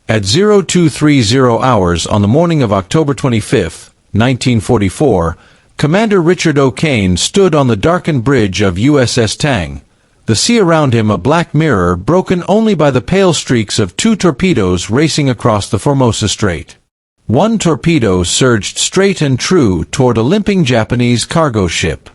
At 0230 hours on the morning of October 25, 1944, Commander Richard O'Kane stood on the darkened bridge of USS Tang, the sea around him a black mirror broken only by the pale streaks of two torpedoes racing across the Formosa Strait. One torpedo surged straight and true toward a limping Japanese cargo ship.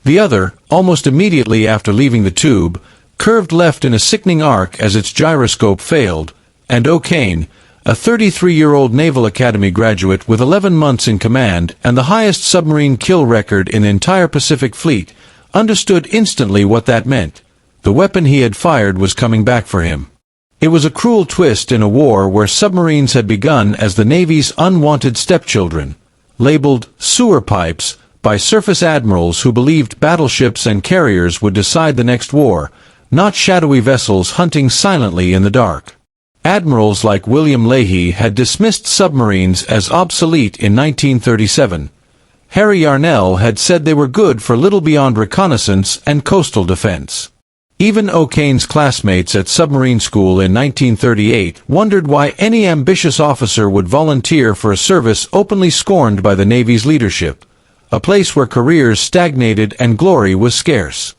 The other, almost immediately after leaving the tube, curved left in a sickening arc as its gyroscope failed, and O'Kane, a 33-year-old Naval Academy graduate with 11 months in command and the highest submarine kill record in the entire Pacific Fleet, understood instantly what that meant. The weapon he had fired was coming back for him. It was a cruel twist in a war where submarines had begun as the Navy's unwanted stepchildren, labeled sewer pipes by surface admirals who believed battleships and carriers would decide the next war, not shadowy vessels hunting silently in the dark. Admirals like William Leahy had dismissed submarines as obsolete in 1937. Harry Yarnell had said they were good for little beyond reconnaissance and coastal defense. Even O'Kane's classmates at submarine school in 1938 wondered why any ambitious officer would volunteer for a service openly scorned by the Navy's leadership, a place where careers stagnated and glory was scarce.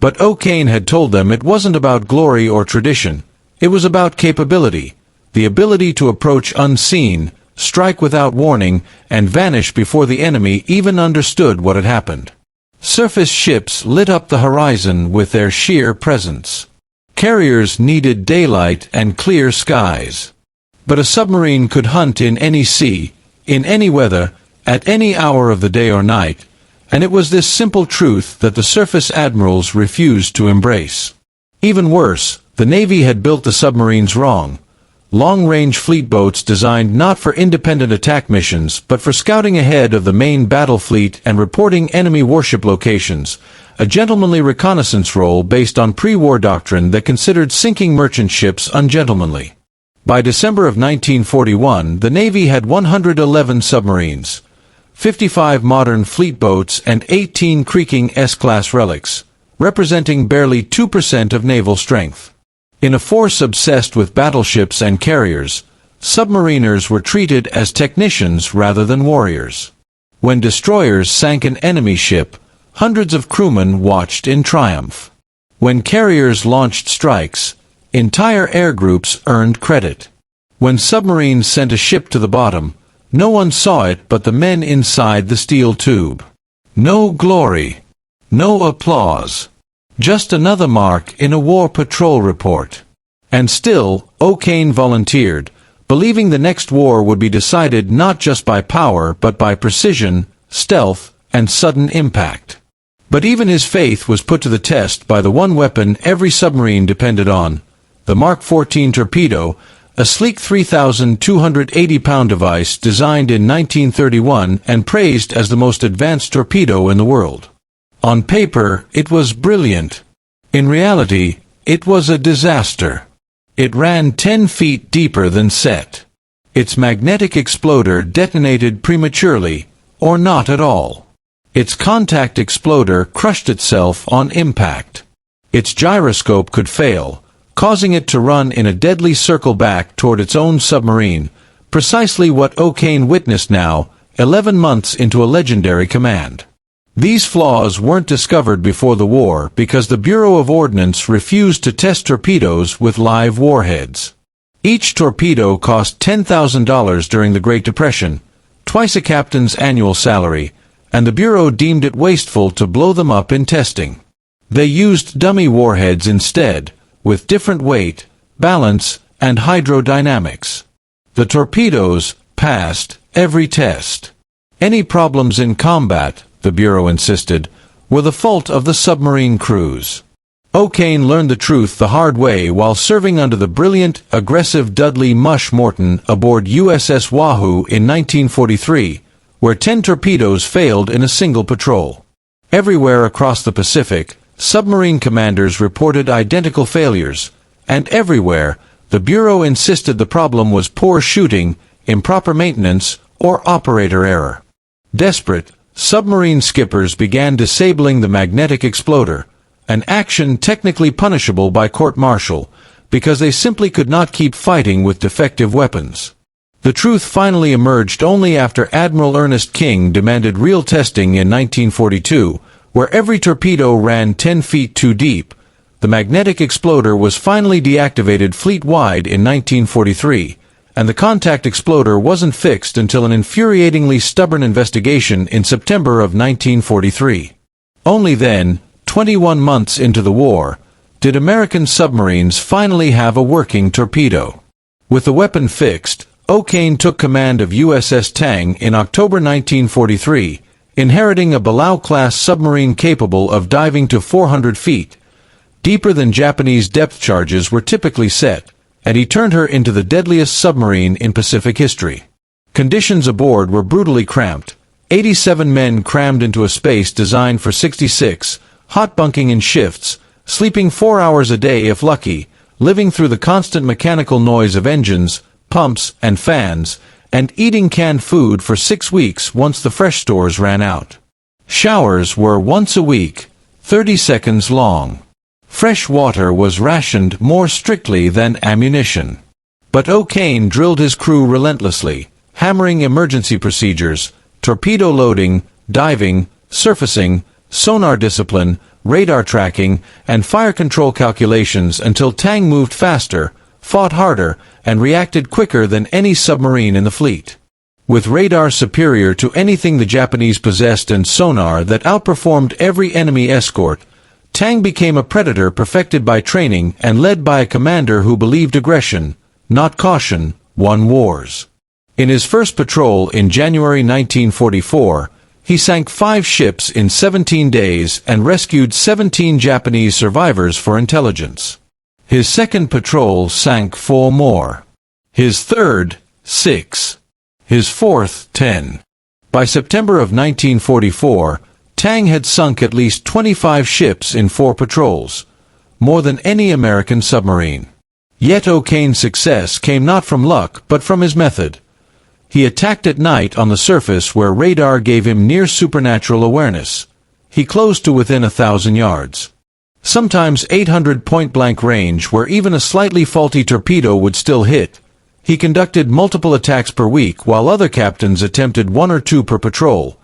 But O'Kane had told them it wasn't about glory or tradition. It was about capability, the ability to approach unseen, strike without warning, and vanish before the enemy even understood what had happened. Surface ships lit up the horizon with their sheer presence. Carriers needed daylight and clear skies. But a submarine could hunt in any sea, in any weather, at any hour of the day or night, and it was this simple truth that the surface admirals refused to embrace. Even worse, the Navy had built the submarines wrong. Long-range fleet boats designed not for independent attack missions but for scouting ahead of the main battle fleet and reporting enemy warship locations, a gentlemanly reconnaissance role based on pre-war doctrine that considered sinking merchant ships ungentlemanly. By December of 1941, the Navy had 111 submarines, 55 modern fleet boats and 18 creaking S-class relics, representing barely 2% of naval strength. In a force obsessed with battleships and carriers, submariners were treated as technicians rather than warriors. When destroyers sank an enemy ship, hundreds of crewmen watched in triumph. When carriers launched strikes, entire air groups earned credit. When submarines sent a ship to the bottom, no one saw it but the men inside the steel tube. No glory. No applause. Just another mark in a war patrol report. And still, O'Kane volunteered, believing the next war would be decided not just by power but by precision, stealth, and sudden impact. But even his faith was put to the test by the one weapon every submarine depended on, the Mark 14 torpedo, a sleek 3,280-pound device designed in 1931 and praised as the most advanced torpedo in the world. On paper, it was brilliant. In reality, it was a disaster. It ran 10 feet deeper than set. Its magnetic exploder detonated prematurely, or not at all. Its contact exploder crushed itself on impact. Its gyroscope could fail, causing it to run in a deadly circle back toward its own submarine, precisely what O'Kane witnessed now, 11 months into a legendary command. These flaws weren't discovered before the war because the Bureau of Ordnance refused to test torpedoes with live warheads. Each torpedo cost $10,000 during the Great Depression, twice a captain's annual salary, and the Bureau deemed it wasteful to blow them up in testing. They used dummy warheads instead, with different weight, balance, and hydrodynamics. The torpedoes passed every test. Any problems in combat, the Bureau insisted, were the fault of the submarine crews. O'Kane learned the truth the hard way while serving under the brilliant, aggressive Dudley Mush Morton aboard USS Wahoo in 1943, where 10 torpedoes failed in a single patrol. Everywhere across the Pacific, submarine commanders reported identical failures, and everywhere, the Bureau insisted the problem was poor shooting, improper maintenance, or operator error. Desperate, submarine skippers began disabling the magnetic exploder, an action technically punishable by court-martial, because they simply could not keep fighting with defective weapons. The truth finally emerged only after Admiral Ernest King demanded real testing in 1942, where every torpedo ran 10 feet too deep. The magnetic exploder was finally deactivated fleet-wide in 1943, and the contact exploder wasn't fixed until an infuriatingly stubborn investigation in September of 1943. Only then, 21 months into the war, did American submarines finally have a working torpedo. With the weapon fixed, O'Kane took command of USS Tang in October 1943, inheriting a Balao-class submarine capable of diving to 400 feet, deeper than Japanese depth charges were typically set, and he turned her into the deadliest submarine in Pacific history. Conditions aboard were brutally cramped. 87 men crammed into a space designed for 66, hot bunking in shifts, sleeping 4 hours a day if lucky, living through the constant mechanical noise of engines, pumps, and fans, and eating canned food for 6 weeks once the fresh stores ran out. Showers were once a week, 30 seconds long. Fresh water was rationed more strictly than ammunition. But O'Kane drilled his crew relentlessly, hammering emergency procedures, torpedo loading, diving, surfacing, sonar discipline, radar tracking, and fire control calculations until Tang moved faster, fought harder, and reacted quicker than any submarine in the fleet. With radar superior to anything the Japanese possessed and sonar that outperformed every enemy escort, Tang became a predator perfected by training and led by a commander who believed aggression, not caution, won wars. In his first patrol in January 1944, he sank 5 ships in 17 days and rescued 17 Japanese survivors for intelligence. His second patrol sank 4 more. His third, 6. His fourth, 10. By September of 1944, Tang had sunk at least 25 ships in 4 patrols, more than any American submarine. Yet O'Kane's success came not from luck but from his method. He attacked at night on the surface where radar gave him near supernatural awareness. He closed to within 1,000 yards. Sometimes 800 point-blank range where even a slightly faulty torpedo would still hit. He conducted multiple attacks per week while other captains attempted 1 or 2 per patrol.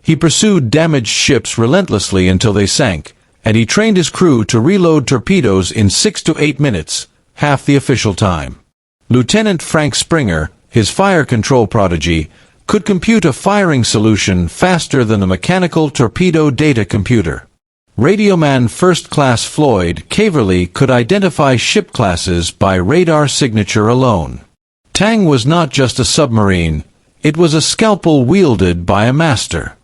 He pursued damaged ships relentlessly until they sank, and he trained his crew to reload torpedoes in 6 to 8 minutes, half the official time. Lieutenant Frank Springer, his fire control prodigy, could compute a firing solution faster than the mechanical torpedo data computer. Radioman First Class Floyd Caverly could identify ship classes by radar signature alone. Tang was not just a submarine, it was a scalpel wielded by a master.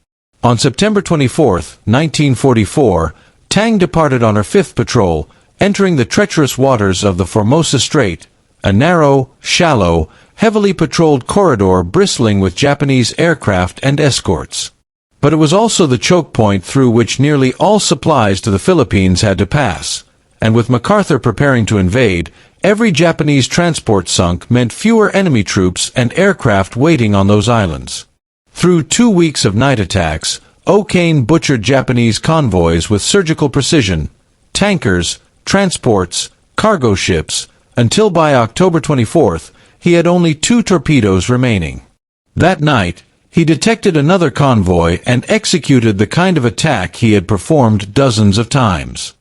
On September 24, 1944, Tang departed on her 5th patrol, entering the treacherous waters of the Formosa Strait, a narrow, shallow, heavily patrolled corridor bristling with Japanese aircraft and escorts. But it was also the choke point through which nearly all supplies to the Philippines had to pass, and with MacArthur preparing to invade, every Japanese transport sunk meant fewer enemy troops and aircraft waiting on those islands. Through 2 weeks of night attacks, O'Kane butchered Japanese convoys with surgical precision, tankers, transports, cargo ships, until by October 24th, he had only 2 torpedoes remaining. That night, he detected another convoy and executed the kind of attack he had performed dozens of times.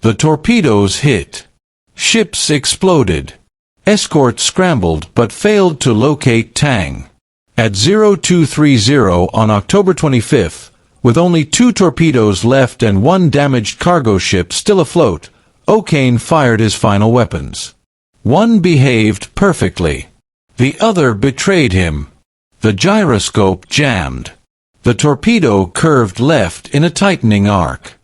The torpedoes hit. Ships exploded. Escorts scrambled but failed to locate Tang. At 0230 on October 25th, with only 2 torpedoes left and 1 damaged cargo ship still afloat, O'Kane fired his final weapons. One behaved perfectly. The other betrayed him. The gyroscope jammed. The torpedo curved left in a tightening arc.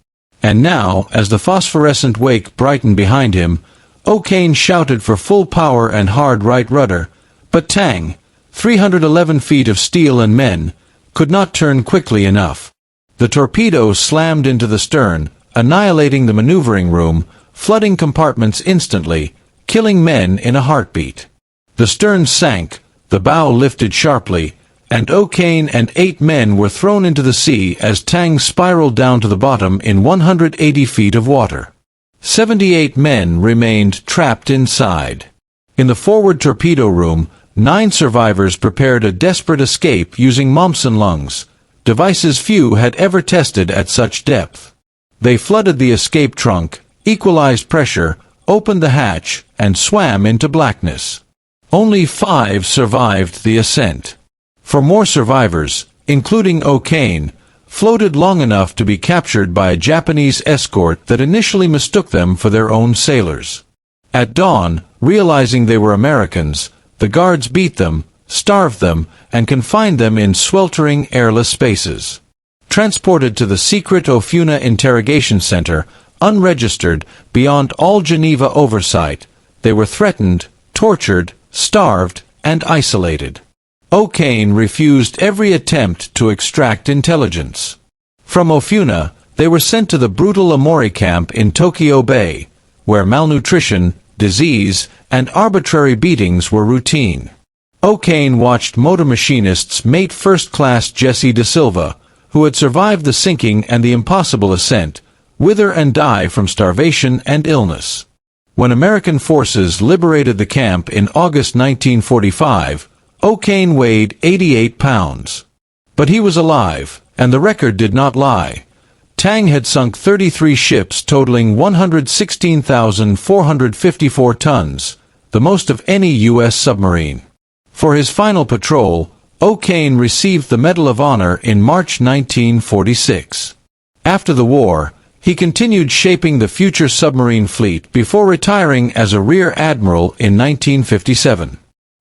And now, as the phosphorescent wake brightened behind him, O'Kane shouted for full power and hard right rudder, but Tang, 311 feet of steel and men, could not turn quickly enough. The torpedo slammed into the stern, annihilating the maneuvering room, flooding compartments instantly, killing men in a heartbeat. The stern sank, the bow lifted sharply, and O'Kane and 8 men were thrown into the sea as Tang spiraled down to the bottom in 180 feet of water. 78 men remained trapped inside. In the forward torpedo room, 9 survivors prepared a desperate escape using Momsen lungs, devices few had ever tested at such depth. They flooded the escape trunk, equalized pressure, opened the hatch, and swam into blackness. Only 5 survived the ascent. 4 more survivors, including O'Kane, floated long enough to be captured by a Japanese escort that initially mistook them for their own sailors. At dawn, realizing they were Americans, the guards beat them, starved them, and confined them in sweltering, airless spaces. Transported to the secret Ofuna interrogation center, unregistered, beyond all Geneva oversight, they were threatened, tortured, starved, and isolated. O'Kane refused every attempt to extract intelligence. From Ofuna, they were sent to the brutal Amori camp in Tokyo Bay, where malnutrition, disease, and arbitrary beatings were routine. O'Kane watched motor machinists mate first-class Jesse De Silva, who had survived the sinking and the impossible ascent, wither and die from starvation and illness. When American forces liberated the camp in August 1945, O'Kane weighed 88 pounds. But he was alive, and the record did not lie. Tang had sunk 33 ships totaling 116,454 tons, the most of any U.S. submarine. For his final patrol, O'Kane received the Medal of Honor in March 1946. After the war, he continued shaping the future submarine fleet before retiring as a rear admiral in 1957.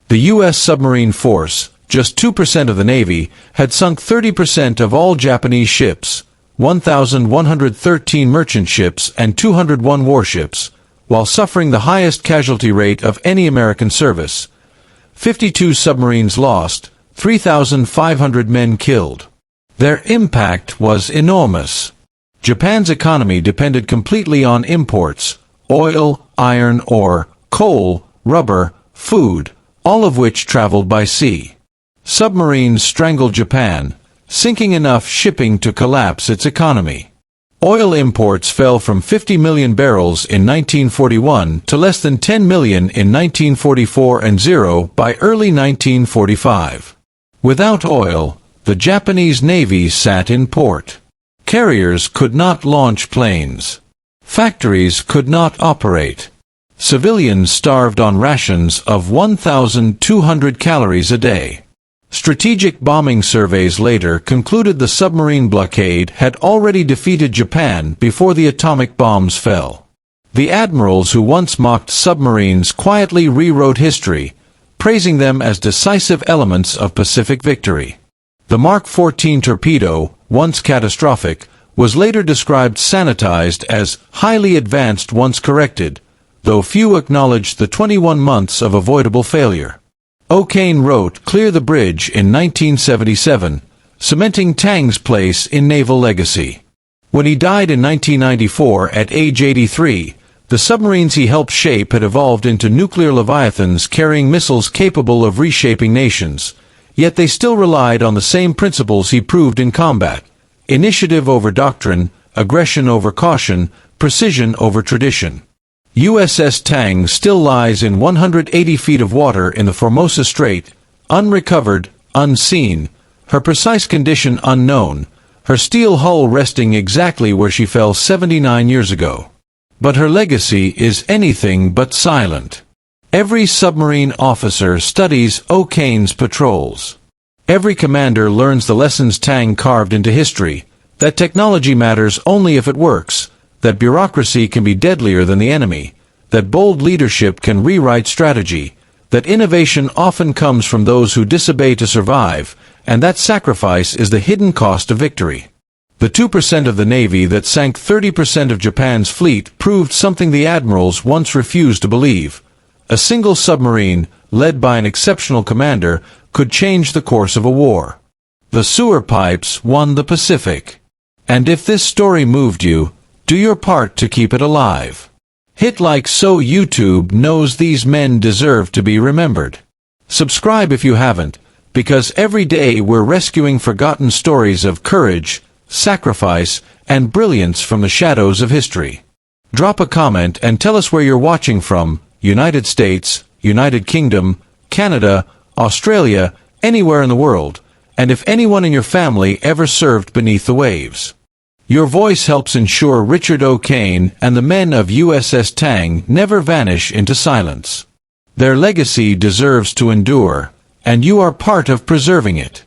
The U.S. submarine force, just 2% of the Navy, had sunk 30% of all Japanese ships, 1,113 merchant ships and 201 warships, while suffering the highest casualty rate of any American service. 52 submarines lost, 3,500 men killed. Their impact was enormous. Japan's economy depended completely on imports: oil, iron ore, coal, rubber, food, all of which traveled by sea. Submarines strangled Japan, sinking enough shipping to collapse its economy. Oil imports fell from 50 million barrels in 1941 to less than 10 million in 1944 and zero by early 1945. Without oil, the Japanese Navy sat in port. Carriers could not launch planes. Factories could not operate. Civilians starved on rations of 1,200 calories a day. Strategic bombing surveys later concluded the submarine blockade had already defeated Japan before the atomic bombs fell. The admirals who once mocked submarines quietly rewrote history, praising them as decisive elements of Pacific victory. The Mark 14 torpedo, once catastrophic, was later described sanitized as highly advanced once corrected, though few acknowledged the 21 months of avoidable failure. O'Kane wrote "Clear the Bridge" in 1977, cementing Tang's place in naval legacy. When he died in 1994 at age 83, the submarines he helped shape had evolved into nuclear leviathans carrying missiles capable of reshaping nations, yet they still relied on the same principles he proved in combat: initiative over doctrine, aggression over caution, precision over tradition. USS Tang still lies in 180 feet of water in the Formosa Strait, unrecovered, unseen, her precise condition unknown, her steel hull resting exactly where she fell 79 years ago. But her legacy is anything but silent. Every submarine officer studies O'Kane's patrols. Every commander learns the lessons Tang carved into history: that technology matters only if it works, that bureaucracy can be deadlier than the enemy, that bold leadership can rewrite strategy, that innovation often comes from those who disobey to survive, and that sacrifice is the hidden cost of victory. The 2% of the Navy that sank 30% of Japan's fleet proved something the admirals once refused to believe: a single submarine, led by an exceptional commander, could change the course of a war. The sewer pipes won the Pacific. And if this story moved you, do your part to keep it alive. Hit like so YouTube knows these men deserve to be remembered. Subscribe if you haven't, because every day we're rescuing forgotten stories of courage, sacrifice, and brilliance from the shadows of history. Drop a comment and tell us where you're watching from: United States, United Kingdom, Canada, Australia, anywhere in the world, and if anyone in your family ever served beneath the waves. Your voice helps ensure Richard O'Kane and the men of USS Tang never vanish into silence. Their legacy deserves to endure, and you are part of preserving it.